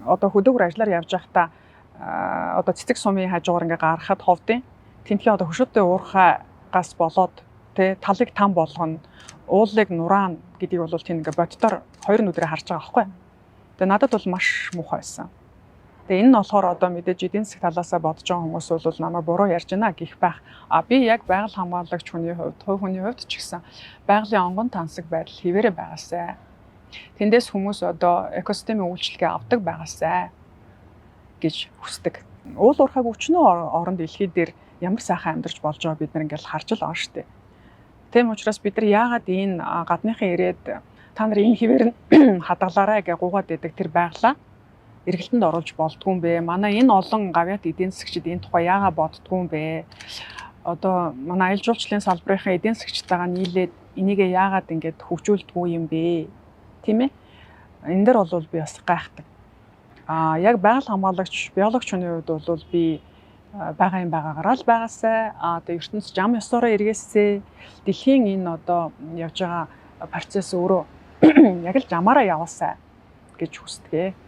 одоо хөдөөгөр ажиллаар явж байхдаа одоо цэцэг сумын хажуугаар ингээ гарахад ховдын тэмдгийн одоо хөшөөтэй уурхаагаас болоод тэ талыг там болгоно, уулыг нураана гэдгийг бол тийм ингээ боддоор хоёр нүдрээ харж байгаа байхгүй. Тэгээ надад бол маш муухай байсан. Тэгээ энэ нь болохоор одоо мэдээж эдийн засаг талаасаа бодож байгаа хүмүүс бол намайг буруу ярьж байна гэх байх. Би яг байгаль хамгаалагч хүний хувьд, хувь хүний хувьд ч гэсэн байгалийн онгон тансаг байдал хിവэрэ байгаасай. Тэндээс хүмүүс одоо экосистемийн үйлчлэгээ авдаг байгаасай гэж хүсдэг. Уул уурхайг өчнөө орон дэлхий дээр ямар сайхан амьдарч болж байгааг бид нар ингээл харж л байгаа шүү дээ. Тийм учраас бид нар яагаад энэ гадныхан ирээд та нар энэ хിവэр нь хадгалаарай гэж гуугаад байдаг тэр байглаа эргэлтэнд оруулж болдгүй юм бэ? Манай энэ олон гавьяат эдийн засагчид энэ тухай яагаад боддгүй юм бэ? Одоо манай аялал жуулчлалын салбарын эдийн засагчтайгаа нийлээд энийгээ яагаад ингэж хөгжүүлдэггүй юм бэ? Тийм ээ? Энэ дээр бол би бас гайхдаг. Яг байгаль хамгаалагч, биологч хүний хувьд бол би байгаа юм байгаагаар л байгаасай. Одоо ертөнц зам ёсороо эргээсэй. Дэлхийн энэ одоо явж байгаа процесс өөрөө яг л замаараа яваасай гэж хүсдэг.